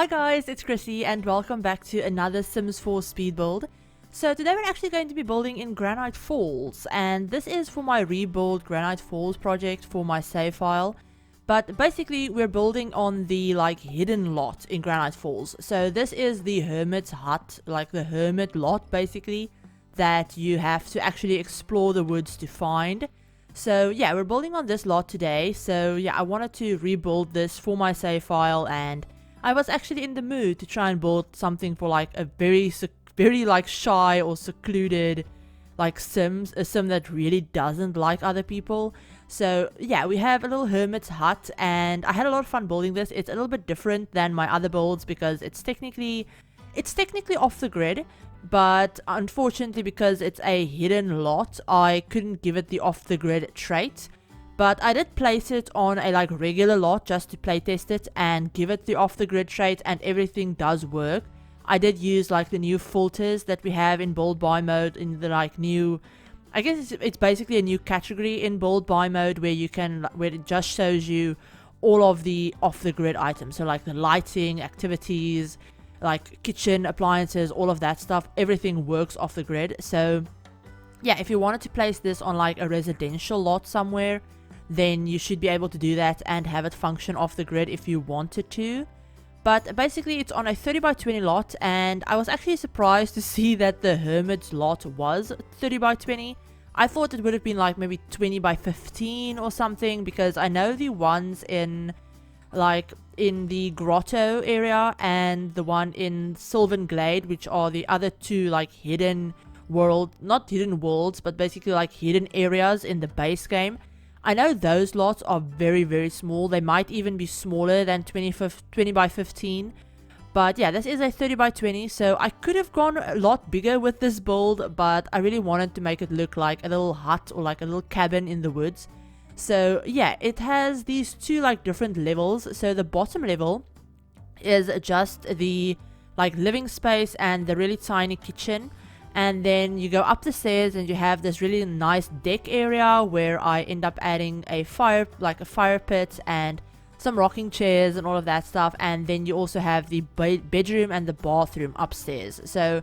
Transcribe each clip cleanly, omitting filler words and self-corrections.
Hi guys, it's Chrissie and welcome back to another Sims 4 speed build. So today we're actually going to be building in Granite Falls, and this is for my Rebuild Granite Falls project for my save file. But basically we're building on the hidden lot in Granite Falls. So this is the Hermit's hut, like the Hermit lot basically, that you have to actually explore the woods to find. So yeah, we're building on this lot today. So yeah, I wanted to rebuild this for my save file, and I was actually in the mood to try and build something for like a very shy or secluded sim that really doesn't like other people. So yeah, we have a little hermit's hut, and I had a lot of fun building this. It's a little bit different than my other builds because it's technically off the grid, but unfortunately because it's a hidden lot, I couldn't give it the off the grid trait. But I did place it on a regular lot just to playtest it and give it the off the grid trait, and everything does work. I did use the new filters that we have in build by mode in the new, I guess it's basically a new category in build by mode where it just shows you all of the off the grid items. So the lighting, activities, kitchen appliances, all of that stuff, everything works off the grid. So yeah, if you wanted to place this on a residential lot somewhere, then you should be able to do that and have it function off the grid if you wanted to. But basically it's on a 30 by 20 lot, and I was actually surprised to see that the Hermit's lot was 30 by 20. I thought it would have been maybe 20 by 15 or something, because I know the ones in the grotto area and the one in Sylvan Glade, which are the other two hidden not hidden worlds, but basically hidden areas in the base game. I know those lots are very small. They might even be smaller than 20 by 15. But yeah, this is a 30 by 20, so I could have gone a lot bigger with this build, but I really wanted to make it look like a little hut or a little cabin in the woods. So yeah, it has these two different levels. So the bottom level is just the living space and the really tiny kitchen. And then you go up the stairs and you have this really nice deck area where I end up adding a fire pit and some rocking chairs and all of that stuff. And then you also have the bedroom and the bathroom upstairs. So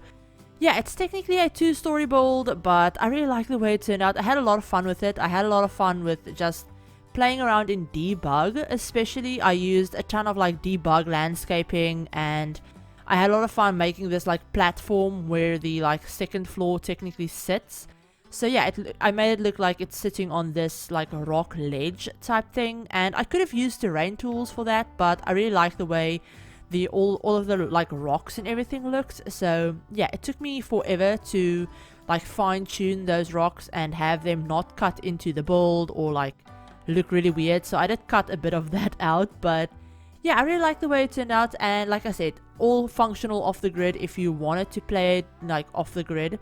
yeah, it's technically a two-story build, but I really like the way it turned out. I had a lot of fun with it. I had a lot of fun with just playing around in debug. Especially I used a ton of debug landscaping, and I had a lot of fun making this platform where the second floor technically sits. So yeah, I made it look like it's sitting on this rock ledge type thing, and I could have used terrain tools for that, but I really like the way all of the rocks and everything looked. So yeah, it took me forever to fine tune those rocks and have them not cut into the build or look really weird. So I did cut a bit of that out, but yeah, I really like the way it turned out. And like I said, all functional off the grid if you wanted to play it off the grid.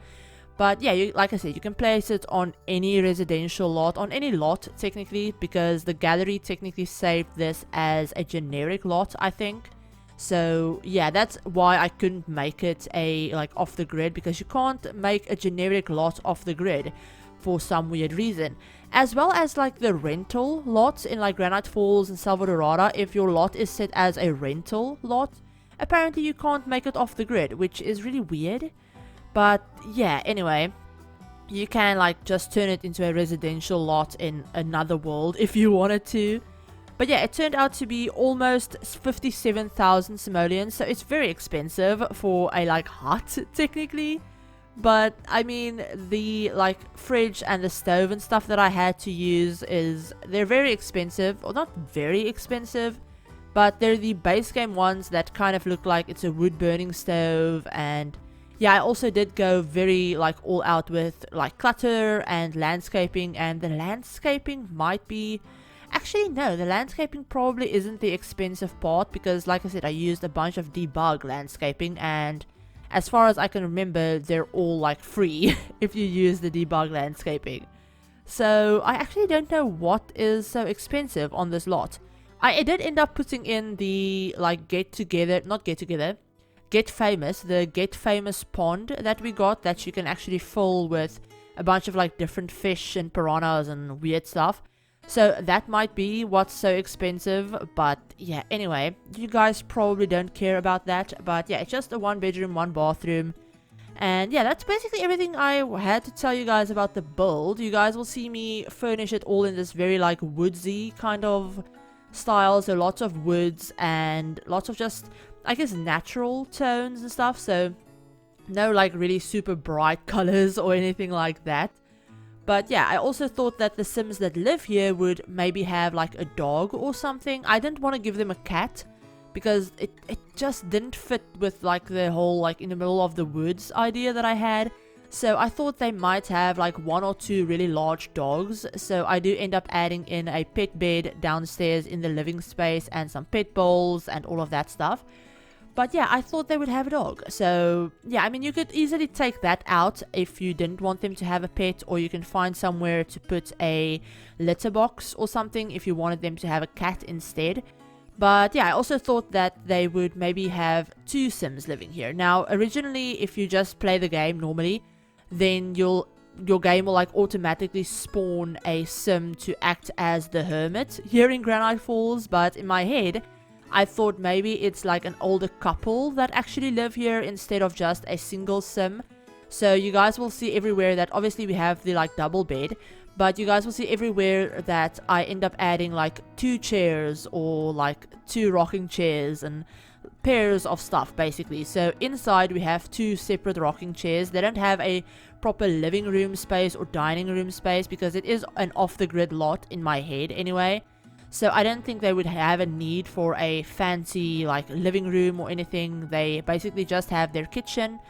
But yeah, like I said, you can place it on any residential lot, on any lot technically, because the gallery technically saved this as a generic lot, I think. So yeah, that's why I couldn't make it a off the grid, because you can't make a generic lot off the grid for some weird reason. As well as the rental lots in Granite Falls and Salvadorada, if your lot is set as a rental lot, apparently you can't make it off the grid, which is really weird. But yeah, anyway, you can just turn it into a residential lot in another world if you wanted to. But yeah, it turned out to be almost 57,000 simoleons, so it's very expensive for a hut technically. But I mean, the fridge and the stove and stuff that I had to use they're very expensive, or not very expensive, but they're the base game ones that kind of look like it's a wood burning stove. And yeah, I also did go very all out with clutter and landscaping, and the landscaping might be, actually no, the landscaping probably isn't the expensive part, because like I said, I used a bunch of debug landscaping, and as far as I can remember, they're all free if you use the debug landscaping. So I actually don't know what is so expensive on this lot. I did end up putting in the Get Famous pond that we got, that you can actually fill with a bunch of different fish and piranhas and weird stuff. So that might be what's so expensive, but yeah, anyway, you guys probably don't care about that, but yeah, it's just a 1 bedroom, 1 bathroom. And yeah, that's basically everything I had to tell you guys about the build. You guys will see me furnish it all in this very like woodsy kind of style, so lots of woods and lots of just, I guess, natural tones and stuff, so no like really super bright colors or anything like that. But yeah, I also thought that the Sims that live here would maybe have like a dog or something. I didn't want to give them a cat because it just didn't fit with like the whole like in the middle of the woods idea that I had. So I thought they might have like 1 or 2 really large dogs. So I do end up adding in a pet bed downstairs in the living space and some pet bowls and all of that stuff. But yeah, I thought they would have a dog. So yeah, I mean, you could easily take that out if you didn't want them to have a pet, or you can find somewhere to put a litter box or something if you wanted them to have a cat instead. But yeah, I also thought that they would maybe have 2 Sims living here. Now, originally, if you just play the game normally, then your game will like automatically spawn a Sim to act as the hermit here in Granite Falls. But in my head, I thought maybe it's like an older couple that actually live here instead of just a single Sim. So you guys will see everywhere that obviously we have the like double bed, but you guys will see everywhere that I end up adding like 2 chairs or like 2 rocking chairs and pairs of stuff basically. So inside we have 2 separate rocking chairs. They don't have a proper living room space or dining room space because it is an off-the-grid lot in my head anyway. So I don't think they would have a need for a fancy like living room or anything. They basically just have their kitchen,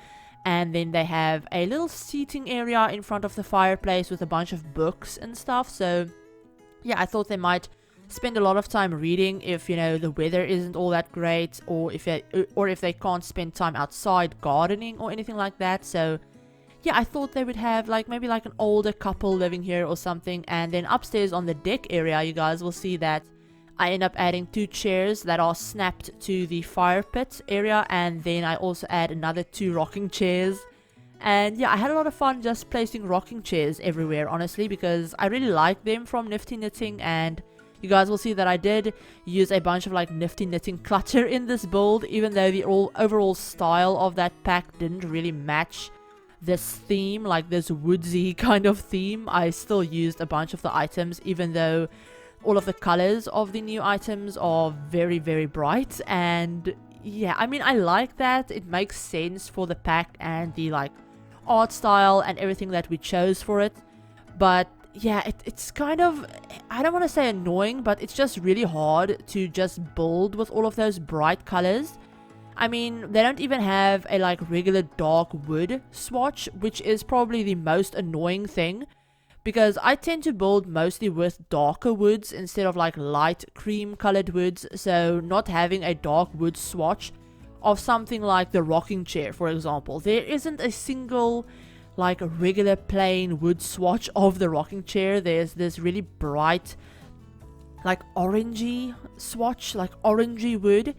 and then they have a little seating area in front of the fireplace with a bunch of books and stuff. So yeah, I thought they might spend a lot of time reading if, you know, the weather isn't all that great, or if they can't spend time outside gardening or anything like that. So yeah, I thought they would have like maybe like an older couple living here or something. And then upstairs on the deck area, you guys will see that I end up adding 2 chairs that are snapped to the fire pit area, and then I also add another 2 rocking chairs. And yeah, I had a lot of fun just placing rocking chairs everywhere, honestly, because I really like them from Nifty Knitting. And you guys will see that I did use a bunch of like Nifty Knitting clutter in this build, even though the overall style of that pack didn't really match this theme, like this woodsy kind of theme. I still used a bunch of the items, even though all of the colors of the new items are very, very bright. And yeah, I mean, I like that. It makes sense for the pack and the like art style and everything that we chose for it. But yeah, it's kind of, I don't want to say annoying, but it's just really hard to just build with all of those bright colors. I mean, they don't even have a like regular dark wood swatch, which is probably the most annoying thing, because I tend to build mostly with darker woods instead of like light cream colored woods. So not having a dark wood swatch of something like the rocking chair, for example, there isn't a single like regular plain wood swatch of the rocking chair. There's this really bright like orangey swatch, like orangey wood.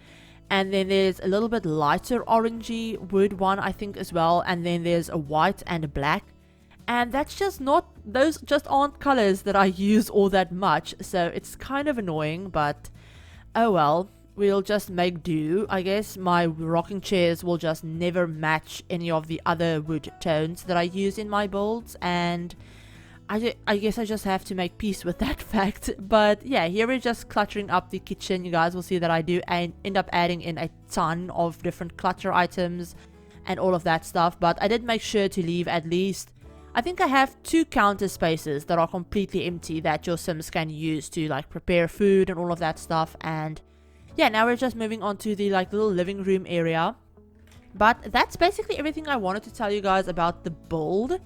And then there's a little bit lighter orangey wood one, I think, as well. And then there's a white and a black. And that's just not, those just aren't colors that I use all that much. So it's kind of annoying, but oh well. We'll just make do, I guess. My rocking chairs will just never match any of the other wood tones that I use in my builds. And I guess I just have to make peace with that fact. But yeah, here we're just cluttering up the kitchen. You guys will see that I do end up adding in a ton of different clutter items and all of that stuff. But I did make sure to leave at least, I think I have 2 counter spaces that are completely empty that your Sims can use to like prepare food and all of that stuff. And yeah, now we're just moving on to the like little living room area. But that's basically everything I wanted to tell you guys about the build.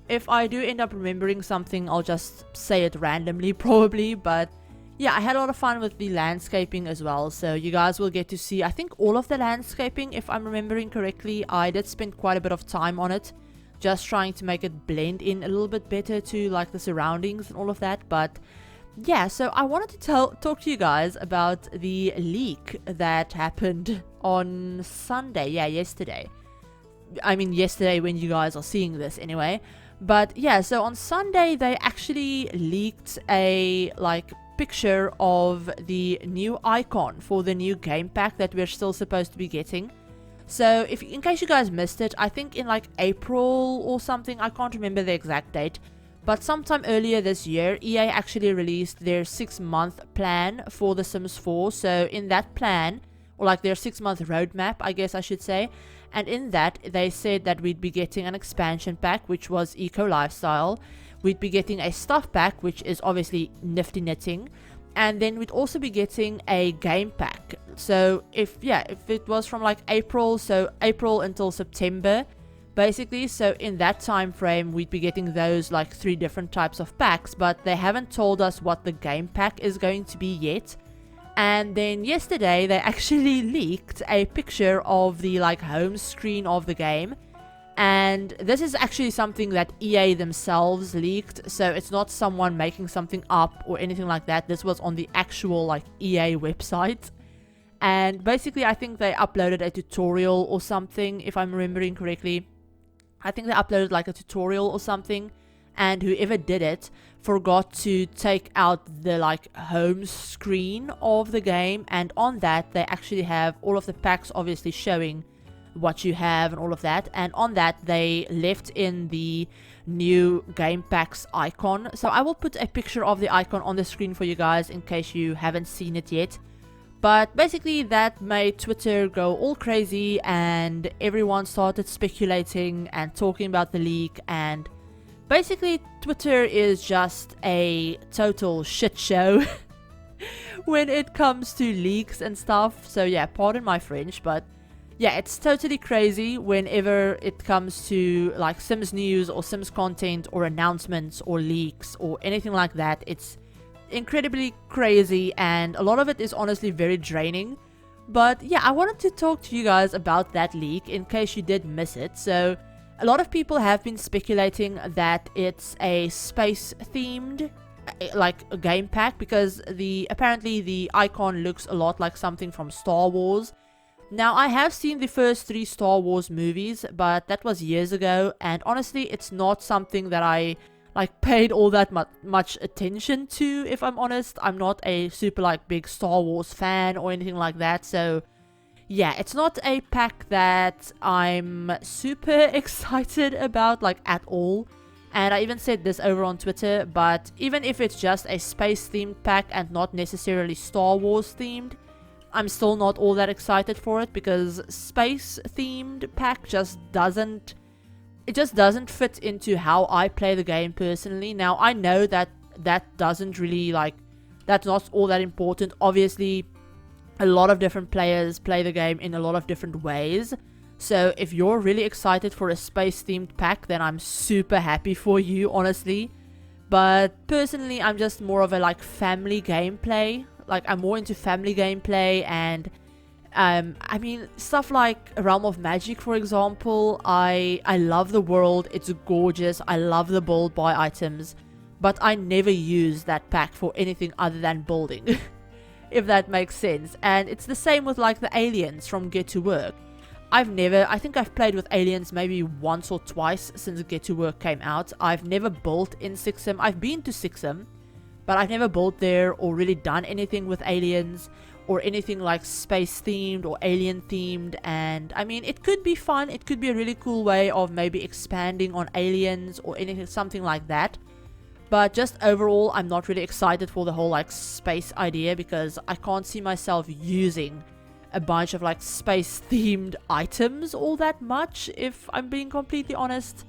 If I do end up remembering something, I'll just say it randomly probably. But yeah, I had a lot of fun with the landscaping as well. So you guys will get to see, I think, all of the landscaping, if I'm remembering correctly. I did spend quite a bit of time on it, just trying to make it blend in a little bit better to like the surroundings and all of that. But yeah, so I wanted to talk to you guys about the leak that happened on Sunday. Yeah, yesterday. I mean, yesterday when you guys are seeing this anyway. But yeah, so on Sunday they actually leaked a like picture of the new icon for the new game pack that we're still supposed to be getting. So if in case you guys missed it, I think in like April or something, I can't remember the exact date, but sometime earlier this year, EA actually released their 6-month plan for The Sims 4. So in that plan, or like their 6-month roadmap, I guess I should say, and in that they said that we'd be getting an expansion pack, which was Eco Lifestyle. We'd be getting a stuff pack, which is obviously Nifty Knitting, and then we'd also be getting a game pack. So if it was from like April, so April until September basically, so in that time frame we'd be getting those like 3 different types of packs, but they haven't told us what the game pack is going to be yet. And then yesterday they actually leaked a picture of the like home screen of the game. And this is actually something that EA themselves leaked, so it's not someone making something up or anything like that. This was on the actual like EA website. And basically I think they uploaded a tutorial or something, if I'm remembering correctly. I think they uploaded like a tutorial or something, and whoever did it forgot to take out the like home screen of the game, and on that they actually have all of the packs obviously showing what you have and all of that, and on that they left in the new game packs icon. So I will put a picture of the icon on the screen for you guys in case you haven't seen it yet. But basically that made Twitter go all crazy, and everyone started speculating and talking about the leak, and basically Twitter is just a total shit show when it comes to leaks and stuff. So yeah, pardon my French, but yeah, it's totally crazy whenever it comes to like Sims news or Sims content or announcements or leaks or anything like that. It's incredibly crazy, and a lot of it is honestly very draining. But yeah, I wanted to talk to you guys about that leak in case you did miss it. So a lot of people have been speculating that it's a space themed like a game pack, because apparently the icon looks a lot like something from Star Wars. Now, I have seen the first 3 Star Wars movies, but that was years ago, and honestly, it's not something that I like paid all that much attention to, if I'm honest. I'm not a super like big Star Wars fan or anything like that, so yeah, it's not a pack that I'm super excited about, like, at all. And I even said this over on Twitter, but even if it's just a space themed pack and not necessarily Star Wars themed, I'm still not all that excited for it, because space themed pack just doesn't fit into how I play the game personally. Now, I know that doesn't really like, that's not all that important. Obviously, a lot of different players play the game in a lot of different ways. So if you're really excited for a space themed pack, then I'm super happy for you, honestly. But personally, I'm just more of a like family gameplay. Like, I'm more into family gameplay, and I mean, stuff like Realm of Magic, for example. I love the world, it's gorgeous, I love the build buy items, but I never use that pack for anything other than building, if that makes sense. And it's the same with like the aliens from Get to Work. I think I've played with aliens maybe once or twice since Get to Work came out. I've never built in Sixum. I've been to Sixum, but I've never built there or really done anything with aliens or anything like space themed or alien themed. And I mean, it could be fun. It could be a really cool way of maybe expanding on aliens or anything, something like that. But just overall, I'm not really excited for the whole like space idea, because I can't see myself using a bunch of like space themed items all that much, if I'm being completely honest.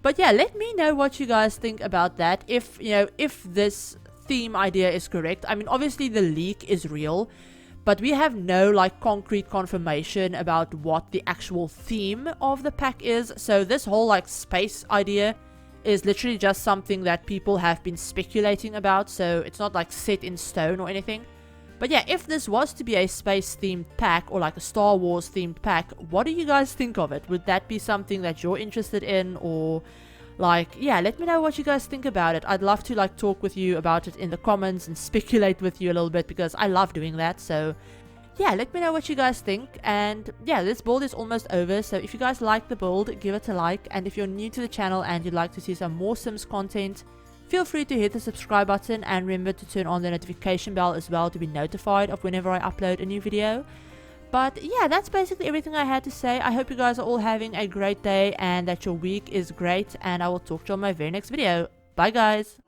But yeah, let me know what you guys think about that, if this theme idea is correct. I mean, obviously the leak is real, but we have no like concrete confirmation about what the actual theme of the pack is. So this whole like space idea is literally just something that people have been speculating about, so it's not like set in stone or anything. But yeah, if this was to be a space themed pack or like a Star Wars themed pack, what do you guys think of it? Would that be something that you're interested in? Or like, yeah, let me know what you guys think about it. I'd love to like talk with you about it in the comments and speculate with you a little bit, because I love doing that. So yeah, let me know what you guys think. And yeah, this build is almost over, so if you guys like the build, give it a like. And if you're new to the channel and you'd like to see some more Sims content, feel free to hit the subscribe button and remember to turn on the notification bell as well to be notified of whenever I upload a new video. But yeah, that's basically everything I had to say. I hope you guys are all having a great day and that your week is great, and I will talk to you on my very next video. Bye guys!